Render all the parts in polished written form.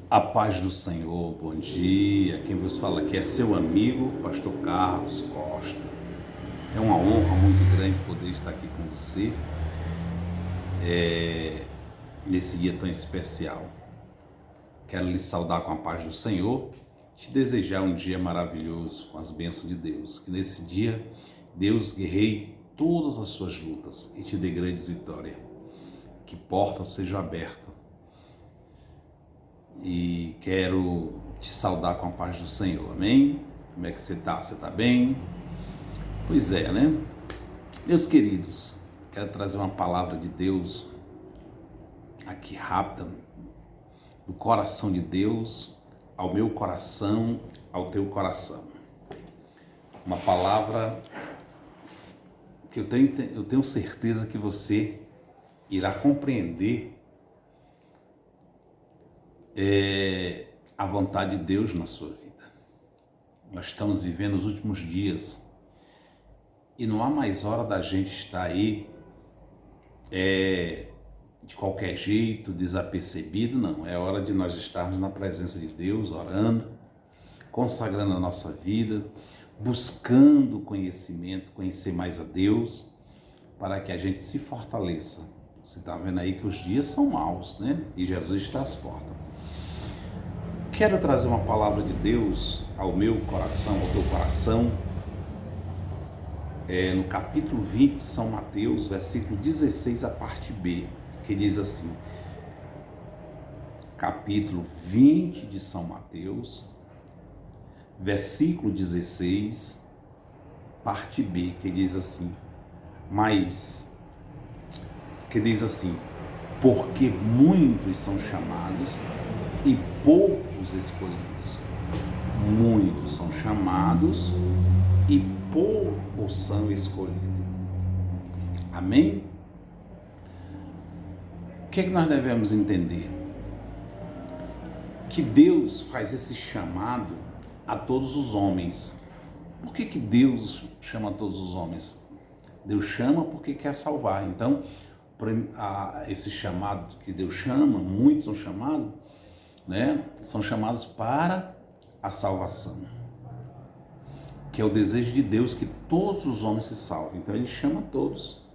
A paz do Senhor, bom dia. Quem vos fala aqui é seu amigo, pastor Carlos Costa. É uma honra muito grande poder estar aqui com você nesse dia tão especial. Quero lhe saudar com a paz do Senhor, te desejar um dia maravilhoso com as bênçãos de Deus. Que nesse dia Deus guerreie todas as suas lutas e te dê grandes vitórias. Que portas sejam abertas. E quero te saudar com a paz do Senhor, amém? Como é que você está? Você está bem? Pois é, né? Meus queridos, quero trazer uma palavra de Deus aqui rápida, do coração de Deus ao meu coração, ao teu coração. Uma palavra que eu tenho certeza que você irá compreender a vontade de Deus na sua vida. Nós estamos vivendo os últimos dias e não há mais hora da gente estar aí de qualquer jeito, desapercebido, não. É hora de nós estarmos na presença de Deus, orando, consagrando a nossa vida, buscando conhecimento, conhecer mais a Deus, para que a gente se fortaleça. Você está vendo aí que os dias são maus, né? E Jesus está às portas. Quero trazer uma palavra de Deus ao meu coração, ao teu coração, no capítulo 20 de São Mateus, versículo 16, a parte B, que diz assim, capítulo 20 de São Mateus, versículo 16, parte B, que diz assim, porque muitos são chamados e poucos escolhidos. Muitos são chamados e poucos são escolhidos. Amém? O que é que nós devemos entender? Que Deus faz esse chamado a todos os homens. Por que Deus chama a todos os homens? Deus chama porque quer salvar. Então, esse chamado que Deus chama, muitos são chamados, né? São chamados para a salvação, que é o desejo de Deus que todos os homens se salvem. Então ele chama todos.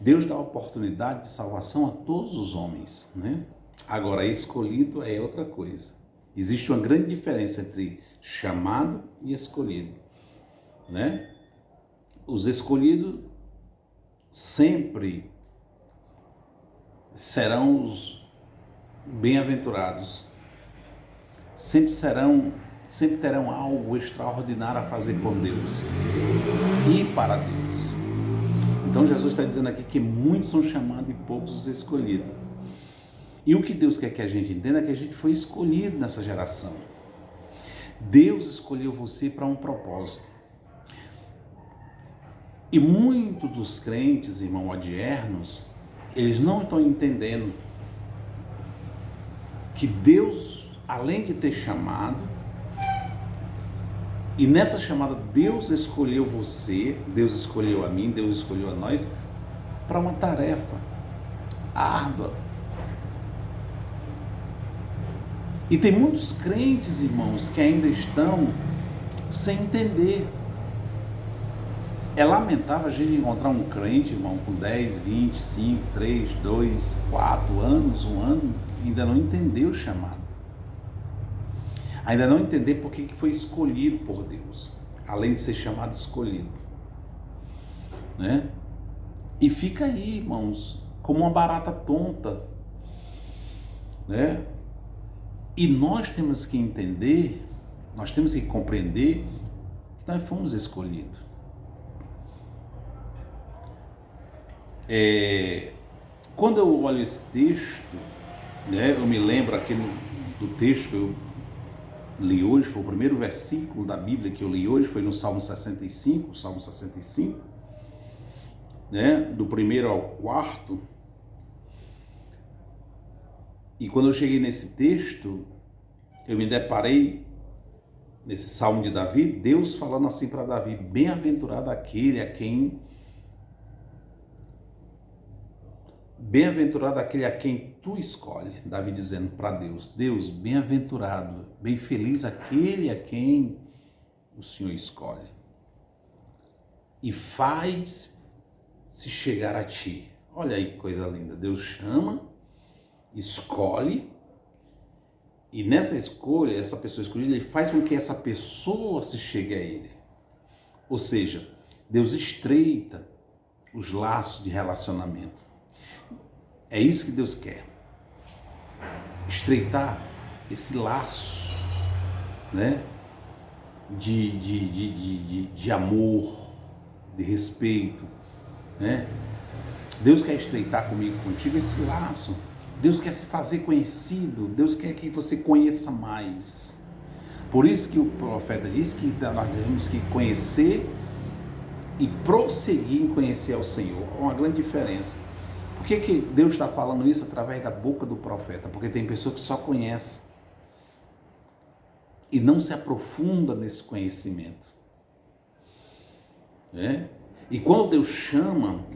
Deus dá a oportunidade de salvação a todos os homens, né? Agora, escolhido é outra coisa. Existe uma grande diferença entre chamado e escolhido, né? Os escolhidos sempre serão os bem-aventurados, sempre terão algo extraordinário a fazer por Deus e para Deus. Então Jesus está dizendo aqui que muitos são chamados e poucos os escolhidos. E o que Deus quer que a gente entenda é que a gente foi escolhido nessa geração. Deus escolheu você para um propósito. E muitos dos crentes, irmão, odiernos, eles não estão entendendo que Deus, além de ter chamado, e nessa chamada Deus escolheu você, Deus escolheu a mim, Deus escolheu a nós, para uma tarefa árdua. E tem muitos crentes, irmãos, que ainda estão sem entender. É lamentável a gente encontrar um crente, irmão, com 10, 20, 5, 3, 2, 4 anos, um ano, ainda não entendeu o chamado. Ainda não entender por que foi escolhido por Deus, além de ser chamado escolhido, né? E fica aí, irmãos, como uma barata tonta, né? E nós temos que entender, nós temos que compreender que nós fomos escolhidos. Quando eu olho esse texto, né, eu me lembro aqui do texto que eu li hoje, foi o primeiro versículo da Bíblia que eu li hoje, foi no Salmo 65, né, do 1º ao 4º. E quando eu cheguei nesse texto, eu me deparei nesse Salmo de Davi, Deus falando assim para Davi, bem-aventurado aquele a quem tu escolhe. Davi dizendo para Deus: Deus, bem-aventurado, bem feliz aquele a quem o Senhor escolhe e faz se chegar a ti. Olha aí que coisa linda. Deus chama, escolhe, e nessa escolha, essa pessoa escolhida, ele faz com que essa pessoa se chegue a ele. Ou seja, Deus estreita os laços de relacionamento. É isso que Deus quer. Estreitar esse laço, né? De amor, de respeito, né? Deus quer estreitar comigo, contigo esse laço. Deus quer se fazer conhecido. Deus quer que você conheça mais. Por isso que o profeta diz que nós temos que conhecer e prosseguir em conhecer ao Senhor. É uma grande diferença. Por que Deus está falando isso através da boca do profeta? Porque tem pessoa que só conhece e não se aprofunda nesse conhecimento. E quando Deus chama,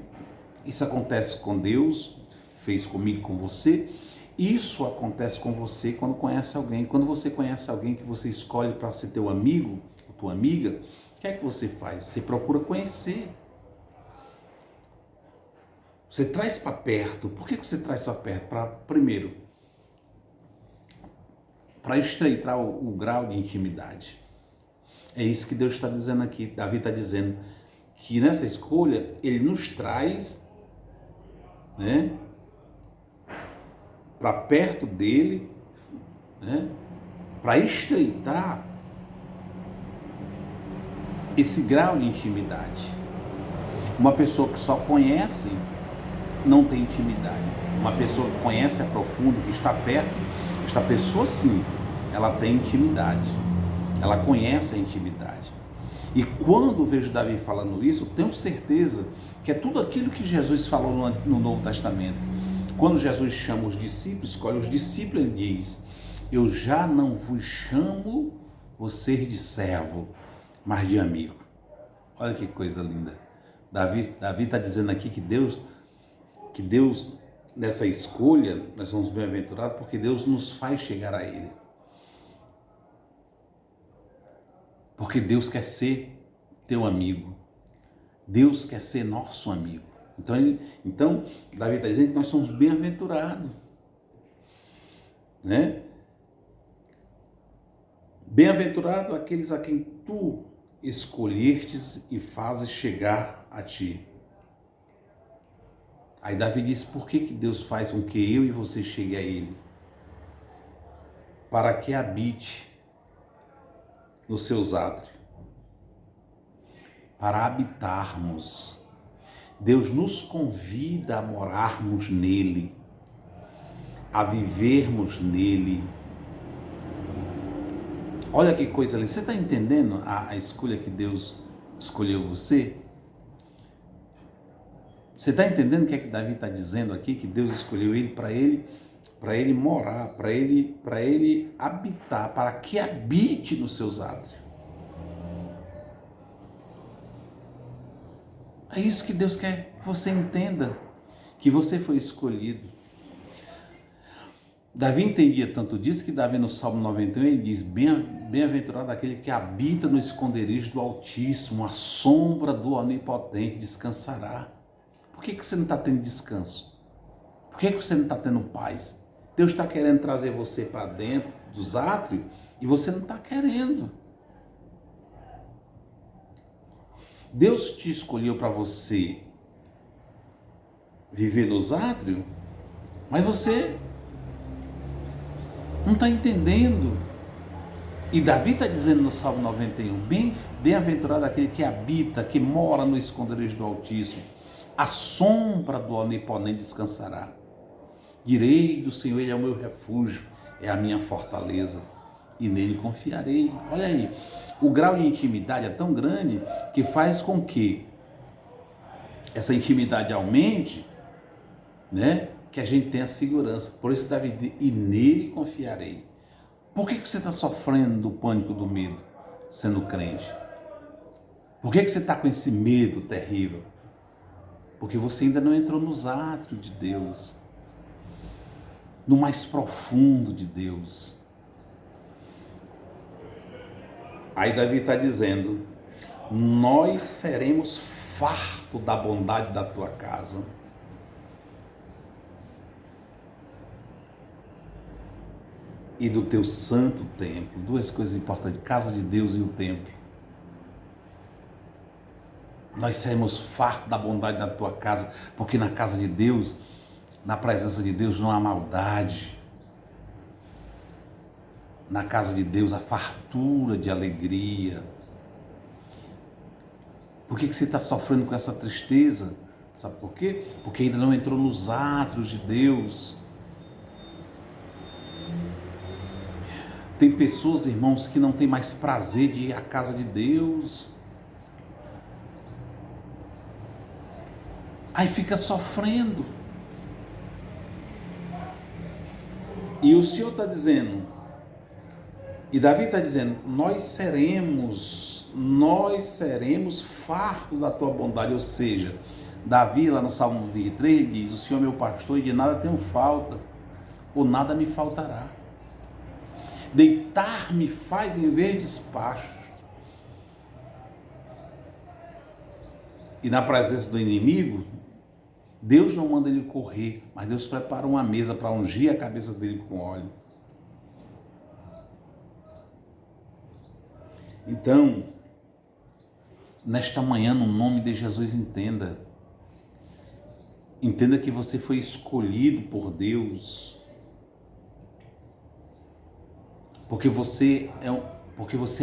isso acontece com Deus, fez comigo, com você. Isso acontece com você quando conhece alguém. Quando você conhece alguém que você escolhe para ser teu amigo, ou tua amiga, o que é que você faz? Você procura conhecer. Você traz para perto. Por que você traz para perto? Primeiro, para estreitar o grau de intimidade. É isso que Deus está dizendo aqui. Davi está dizendo que nessa escolha ele nos traz, né, para perto dele, né, para estreitar esse grau de intimidade. Uma pessoa que só conhece não tem intimidade. Uma pessoa que conhece, é profundo, que está perto, esta pessoa sim, ela tem intimidade. Ela conhece a intimidade. E quando vejo Davi falando isso, eu tenho certeza que é tudo aquilo que Jesus falou no Novo Testamento. Quando Jesus chama os discípulos, escolhe os discípulos, ele diz: eu já não vos chamo vocês de servo, mas de amigo. Olha que coisa linda. Davi está dizendo aqui que Deus, nessa escolha, nós somos bem-aventurados porque Deus nos faz chegar a Ele. Porque Deus quer ser teu amigo. Deus quer ser nosso amigo. Então Davi está dizendo que nós somos bem-aventurados, né? Bem-aventurado aqueles a quem tu escolhestes e fazes chegar a ti. Aí Davi disse: por que Deus faz com que eu e você chegue a Ele? Para que habite nos seus átrios. Para habitarmos. Deus nos convida a morarmos nele, a vivermos nele. Olha que coisa ali. Você está entendendo a escolha que Deus escolheu você? Você está entendendo o que é que Davi está dizendo aqui? Que Deus escolheu ele para ele morar, para ele habitar, para que habite nos seus átrios. É isso que Deus quer que você entenda, que você foi escolhido. Davi entendia tanto disso que Davi no Salmo 91 ele diz: bem-aventurado aquele que habita no esconderijo do Altíssimo, a sombra do Onipotente descansará. Por que você não está tendo descanso? Por que você não está tendo paz? Deus está querendo trazer você para dentro dos átrios e você não está querendo. Deus te escolheu para você viver nos átrios, mas você não está entendendo. E Davi está dizendo no Salmo 91, bem-aventurado aquele que habita, que mora no esconderijo do Altíssimo, a sombra do Onipotente descansará. Direi do Senhor, Ele é o meu refúgio, é a minha fortaleza, e nele confiarei. Olha aí, o grau de intimidade é tão grande que faz com que essa intimidade aumente, né? Que a gente tenha segurança. Por isso Davi diz: e nele confiarei. Por que você está sofrendo do pânico, do medo, sendo crente? Por que você está com esse medo terrível? Porque você ainda não entrou nos átrios de Deus. no mais profundo de Deus. Aí Davi está dizendo, nós seremos fartos da bondade da tua casa. E do teu santo templo. Duas coisas importantes, casa de Deus e o templo. Nós seremos fartos da bondade da tua casa, porque na casa de Deus, na presença de Deus não há maldade. Na casa de Deus há fartura de alegria. Por que você está sofrendo com essa tristeza? Sabe por quê? Porque ainda não entrou nos átrios de Deus. Tem pessoas, irmãos, que não têm mais prazer de ir à casa de Deus. Aí fica sofrendo. E o Senhor está dizendo, e Davi está dizendo, nós seremos fartos da tua bondade. Ou seja, Davi lá no Salmo 23 diz, o Senhor é meu pastor e de nada tenho falta, ou nada me faltará. Deitar-me faz em verdes pastos. E na presença do inimigo, Deus não manda ele correr, mas Deus prepara uma mesa para ungir a cabeça dele com óleo. Então, nesta manhã, no nome de Jesus, entenda que você foi escolhido por Deus, porque você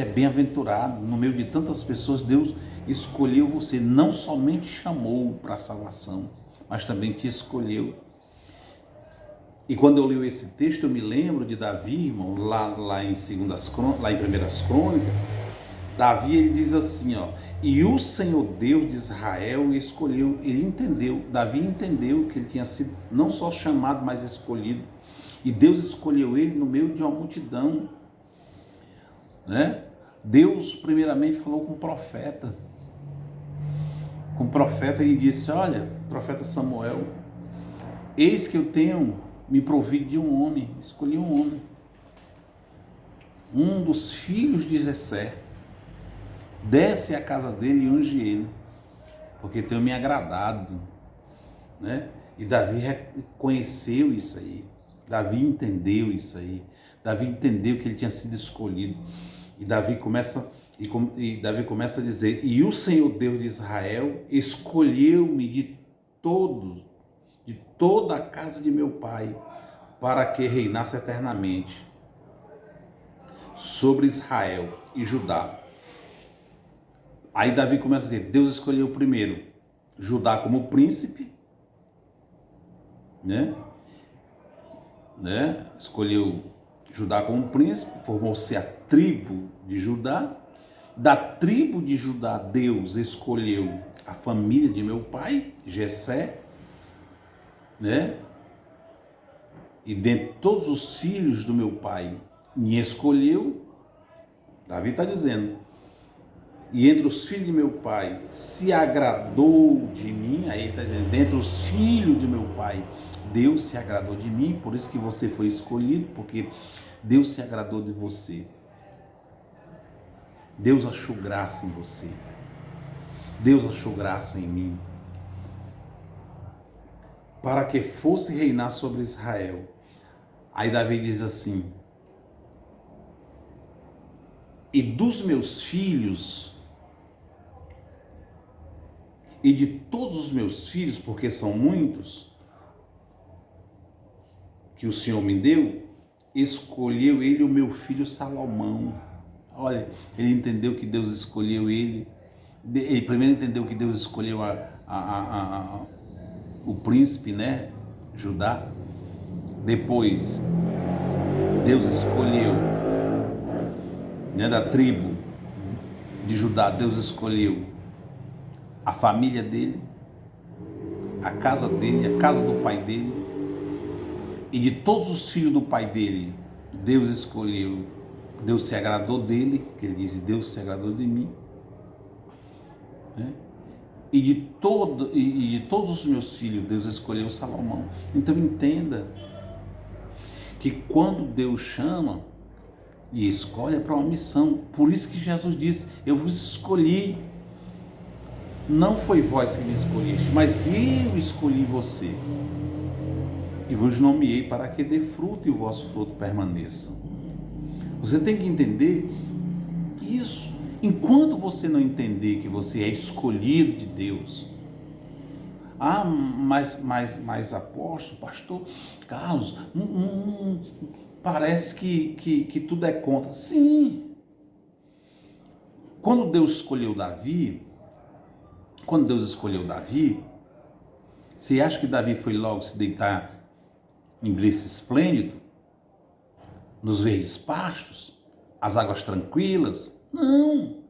é bem-aventurado. No meio de tantas pessoas, Deus escolheu você, não somente chamou para a salvação, mas também te escolheu. E quando eu leio esse texto, eu me lembro de Davi, irmão, lá em 1 Crônicas, Davi, ele diz assim, ó, e o Senhor Deus de Israel escolheu, Davi entendeu que ele tinha sido não só chamado, mas escolhido. E Deus escolheu ele no meio de uma multidão, né? Deus primeiramente falou com o profeta. E disse, olha, profeta Samuel, eis que eu tenho me provido de um homem, escolhi um homem, um dos filhos de Jessé, desce à casa dele e unge ele, porque tenho me agradado, né? E Davi reconheceu isso aí, Davi entendeu isso aí, Davi entendeu que ele tinha sido escolhido, e Davi começa a dizer, e o Senhor Deus de Israel escolheu-me de toda a casa de meu pai, para que reinasse eternamente sobre Israel e Judá. Aí Davi começa a dizer, Deus escolheu primeiro Judá como príncipe, né? Escolheu Judá como príncipe, formou-se a tribo de Judá. Da tribo de Judá, Deus escolheu a família de meu pai, Jessé, né? E dentre todos os filhos do meu pai, me escolheu, Davi está dizendo, e entre os filhos de meu pai se agradou de mim, aí ele está dizendo, dentre os filhos de meu pai, Deus se agradou de mim, por isso que você foi escolhido, porque Deus se agradou de você. Deus achou graça em você. Deus achou graça em mim. Para que fosse reinar sobre Israel. Aí Davi diz assim, e dos meus filhos, e de todos os meus filhos, porque são muitos, que o Senhor me deu, escolheu ele o meu filho Salomão. Olha, ele entendeu que Deus escolheu ele. Ele primeiro entendeu que Deus escolheu o príncipe, né, Judá. Depois, Deus escolheu, né, da tribo de Judá, Deus escolheu a família dele, a casa dele, a casa do pai dele. E de todos os filhos do pai dele, Deus escolheu, Deus se agradou dele, que ele diz, Deus se agradou de mim, né? E de todos os meus filhos, Deus escolheu Salomão. Então entenda que quando Deus chama e escolhe é para uma missão. Por isso que Jesus disse: eu vos escolhi. Não foi vós que me escolheste, mas eu escolhi você. E vos nomeei para que dê fruto e o vosso fruto permaneça. Você tem que entender isso. Enquanto você não entender que você é escolhido de Deus, mas apóstolo, pastor Carlos, parece que tudo é contra. Sim. Quando Deus escolheu Davi, você acha que Davi foi logo se deitar em berço esplêndido, nos verdes pastos, as águas tranquilas? Não.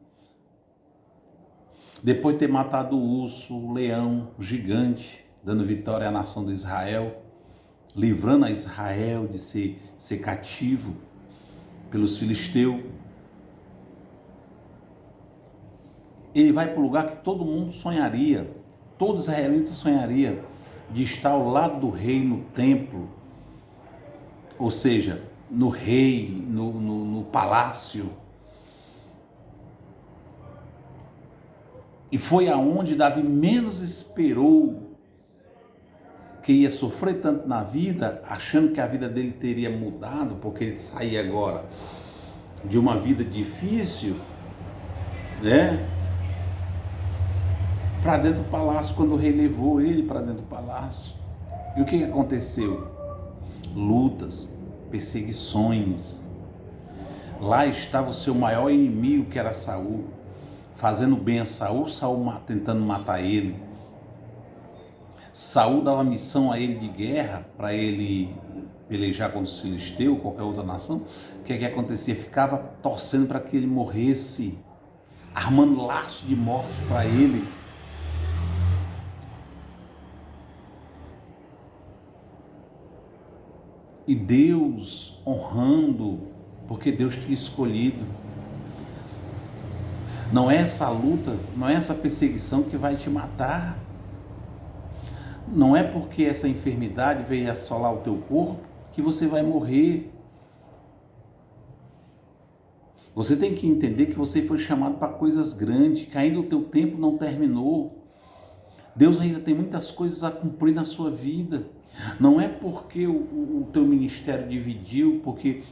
Depois de ter matado o urso, o leão, o gigante, dando vitória à nação de Israel, livrando a Israel de ser cativo pelos filisteus, ele vai para o lugar que todo mundo sonharia, todo israelita sonharia, de estar ao lado do rei no templo, ou seja, no rei, no palácio. E foi aonde Davi menos esperou que ia sofrer tanto na vida, achando que a vida dele teria mudado, porque ele saía agora de uma vida difícil, né? Para dentro do palácio, quando o rei levou ele para dentro do palácio. E o que aconteceu? Lutas, perseguições. Lá estava o seu maior inimigo, que era Saul, fazendo bem a Saul, Saul tentando matar ele. Saul dava missão a ele de guerra, para ele pelejar contra os filisteus, qualquer outra nação. O que acontecia? Ficava torcendo para que ele morresse, armando laço de morte para ele. E Deus honrando, porque Deus tinha escolhido. Não é essa luta, não é essa perseguição que vai te matar. Não é porque essa enfermidade veio assolar o teu corpo que você vai morrer. Você tem que entender que você foi chamado para coisas grandes, que ainda o teu tempo não terminou. Deus ainda tem muitas coisas a cumprir na sua vida. Não é porque o teu ministério dividiu, porque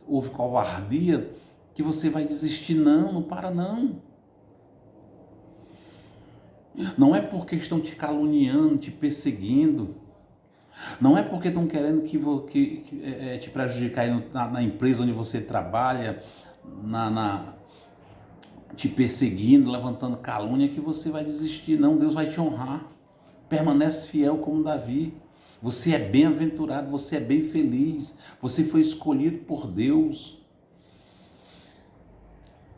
houve covardia, que você vai desistir. Não, não para não. Não é porque estão te caluniando, te perseguindo. Não é porque estão querendo te prejudicar na empresa onde você trabalha, te perseguindo, levantando calúnia, que você vai desistir. Não, Deus vai te honrar. Permanece fiel como Davi. Você é bem-aventurado, você é bem feliz. Você foi escolhido por Deus.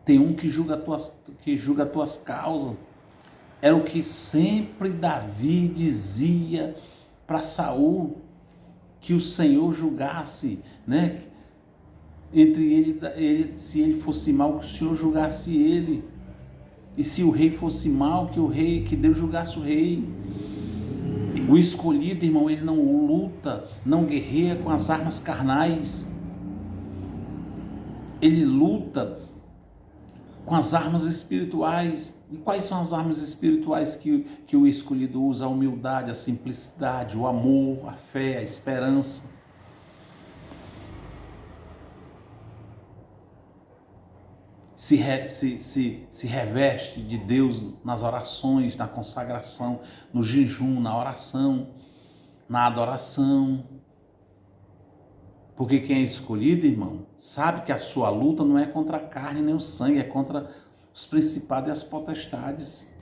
Tem um que julga as tuas causas. Era o que sempre Davi dizia para Saul, que o Senhor julgasse, né? Entre ele, se ele fosse mal, que o Senhor julgasse ele. E se o rei fosse mal, que Deus julgasse o rei. O escolhido, irmão, ele não luta, não guerreia com as armas carnais. Ele luta com as armas espirituais. E quais são as armas espirituais que o escolhido usa? A humildade, a simplicidade, o amor, a fé, a esperança. Se reveste de Deus nas orações, na consagração, no jejum, na oração, na adoração. Porque quem é escolhido, irmão, sabe que a sua luta não é contra a carne nem o sangue, é contra os principados e as potestades.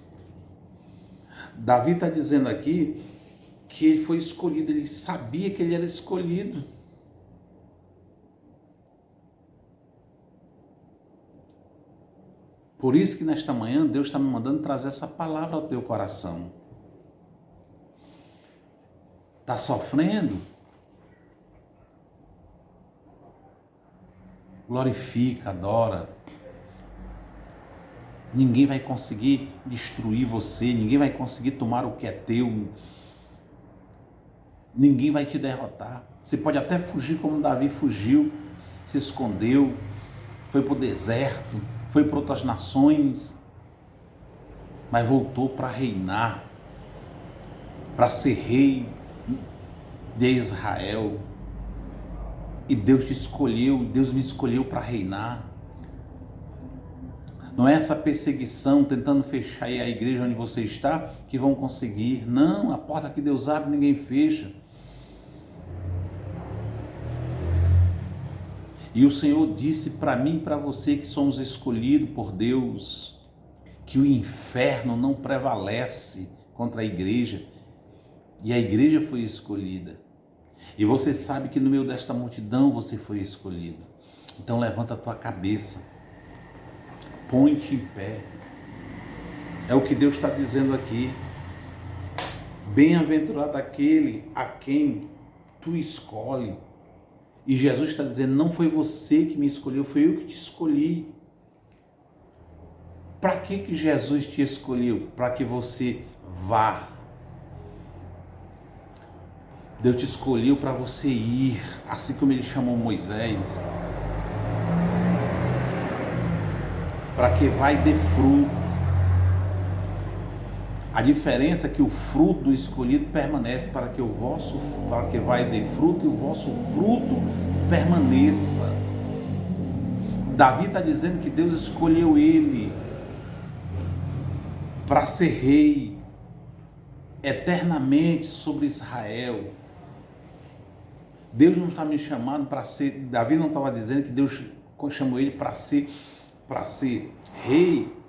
Davi está dizendo aqui que ele foi escolhido, ele sabia que ele era escolhido. Por isso que nesta manhã Deus está me mandando trazer essa palavra ao teu coração. Está sofrendo? Glorifica, adora. Ninguém vai conseguir destruir você, ninguém vai conseguir tomar o que é teu. Ninguém vai te derrotar. Você pode até fugir como Davi fugiu, se escondeu, foi para o deserto, foi para outras nações, mas voltou para reinar, para ser rei de Israel. E Deus te escolheu, Deus me escolheu para reinar. Não é essa perseguição tentando fechar aí a igreja onde você está que vão conseguir. Não, a porta que Deus abre ninguém fecha. E o Senhor disse para mim e para você que somos escolhidos por Deus, que o inferno não prevalece contra a igreja. E a igreja foi escolhida. E você sabe que no meio desta multidão você foi escolhido. Então levanta a tua cabeça. Põe-te em pé. É o que Deus está dizendo aqui. Bem-aventurado aquele a quem tu escolhe. E Jesus está dizendo, não foi você que me escolheu, foi eu que te escolhi. Para que Jesus te escolheu? Para que você vá. Deus te escolheu para você ir, assim como Ele chamou Moisés. Para que vá e dê fruto. A diferença é que o fruto do escolhido permanece para que vá e dê fruto e o vosso fruto permaneça. Davi está dizendo que Deus escolheu ele para ser rei eternamente sobre Israel. Deus não está me chamando para ser, Davi não estava dizendo que Deus chamou ele para ser rei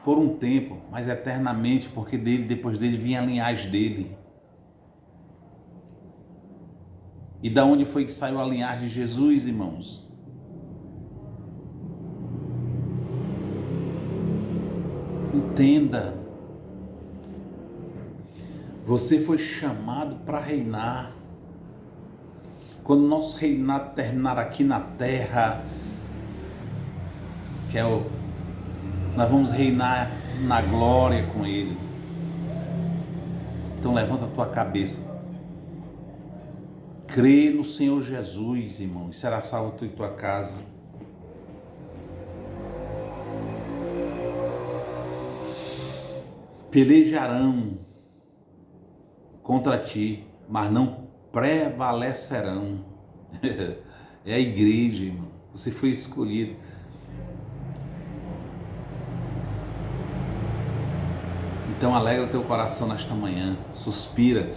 por um tempo, mas eternamente, porque depois dele vinha a linhagem dele. E da onde foi que saiu a linhagem de Jesus, irmãos? Entenda. Você foi chamado para reinar. Quando o nosso reinado terminar aqui na terra, nós vamos reinar na glória com Ele. Então levanta a tua cabeça. Crê no Senhor Jesus, irmão, e será salvo tu e tua casa. Pelejarão contra ti, mas não prevalecerão. É a igreja, irmão. Você foi escolhido. Então alegra teu coração nesta manhã, suspira,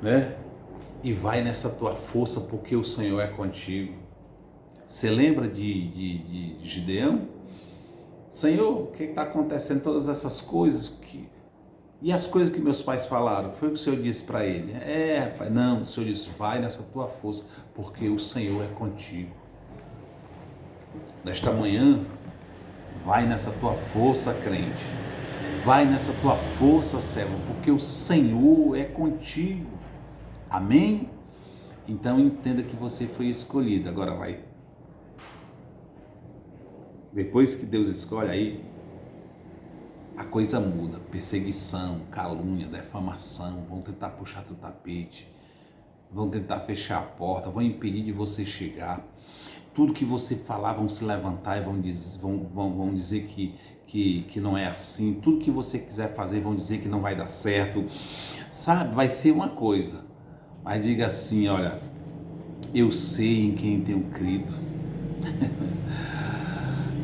né? E vai nessa tua força, porque o Senhor é contigo. Você lembra de Gideão? Senhor, o que está acontecendo? Todas essas coisas e as coisas que meus pais falaram, foi o que o Senhor disse para ele. Rapaz, não, o Senhor disse, vai nessa tua força, porque o Senhor é contigo. Nesta manhã, vai nessa tua força, crente. Vai nessa tua força, servo, porque o Senhor é contigo. Amém? Então entenda que você foi escolhido. Agora vai. Depois que Deus escolhe, aí a coisa muda. Perseguição, calúnia, defamação, vão tentar puxar teu tapete, vão tentar fechar a porta, vão impedir de você chegar. Tudo que você falar vão se levantar e vão dizer que não é assim. Tudo que você quiser fazer vão dizer que não vai dar certo. Sabe, vai ser uma coisa. Mas diga assim, olha, eu sei em quem tenho crido.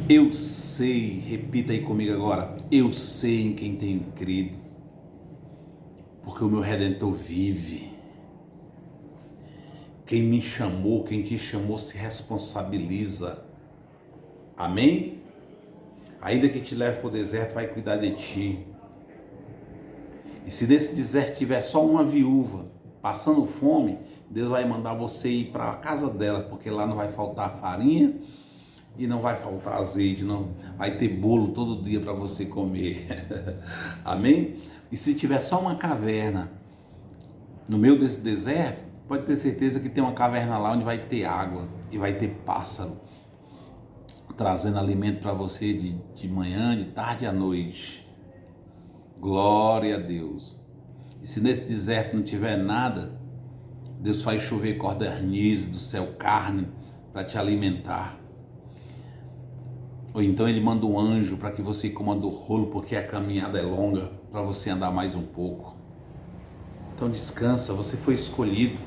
Eu sei, repita aí comigo agora, eu sei em quem tenho crido. Porque o meu Redentor vive. Quem me chamou, quem te chamou se responsabiliza. Amém? Ainda que te leve para o deserto, vai cuidar de ti. E se nesse deserto tiver só uma viúva passando fome, Deus vai mandar você ir para a casa dela, porque lá não vai faltar farinha e não vai faltar azeite, não vai ter bolo todo dia para você comer. Amém? E se tiver só uma caverna no meio desse deserto, pode ter certeza que tem uma caverna lá onde vai ter água e vai ter pássaro trazendo alimento para você de manhã, de tarde e à noite. Glória a Deus. E se nesse deserto não tiver nada, Deus faz chover codornizes do céu, carne, para te alimentar. Ou então ele manda um anjo para que você coma do rolo, porque a caminhada é longa, para você andar mais um pouco. Então descansa, você foi escolhido.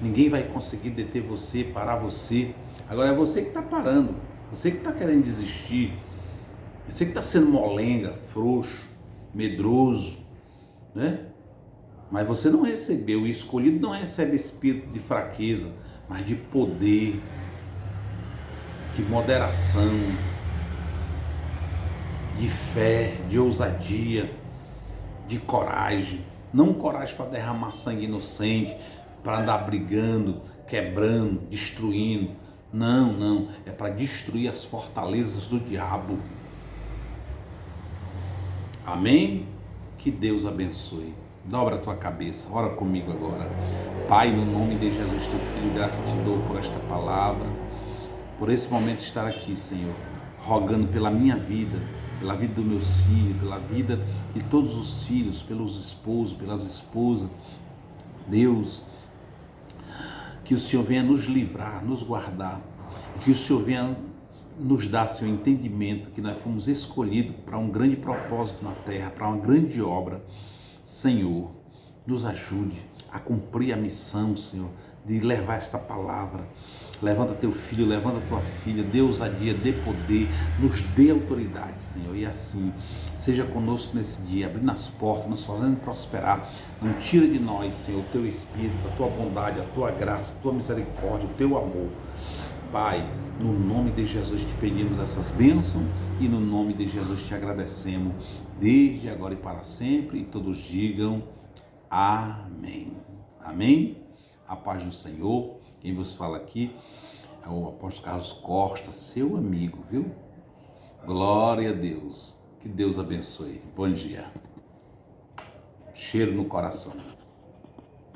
Ninguém vai conseguir deter você, parar você. Agora é você que está parando, você que está querendo desistir, você que está sendo molenga, frouxo, medroso, né? Mas você não recebeu, o escolhido não recebe espírito de fraqueza, mas de poder, de moderação, de fé, de ousadia, de coragem. Não coragem para derramar sangue inocente, para andar brigando, quebrando, destruindo. Não, é para destruir as fortalezas do diabo. Amém? Que Deus abençoe. Dobra a tua cabeça, ora comigo agora. Pai, no nome de Jesus, teu Filho, graça te dou por esta palavra, por esse momento estar aqui, Senhor, rogando pela minha vida, pela vida dos meus filhos, pela vida de todos os filhos, pelos esposos, pelas esposas. Deus, que o Senhor venha nos livrar, nos guardar, e que o Senhor venha nos dar seu entendimento, que nós fomos escolhidos para um grande propósito na terra, para uma grande obra. Senhor, nos ajude a cumprir a missão, Senhor, de levar esta palavra. Levanta teu filho, levanta tua filha, dê ousadia, dê poder, nos dê autoridade, Senhor. E assim, seja conosco nesse dia, abrindo as portas, nos fazendo prosperar. Não tira de nós, Senhor, o teu Espírito, a tua bondade, a tua graça, a tua misericórdia, o teu amor. Pai, no nome de Jesus te pedimos essas bênçãos e no nome de Jesus te agradecemos, desde agora e para sempre, e todos digam amém. Amém? A paz do Senhor. Quem vos fala aqui é o apóstolo Carlos Costa, seu amigo, viu? Glória a Deus. Que Deus abençoe. Bom dia. Cheiro no coração.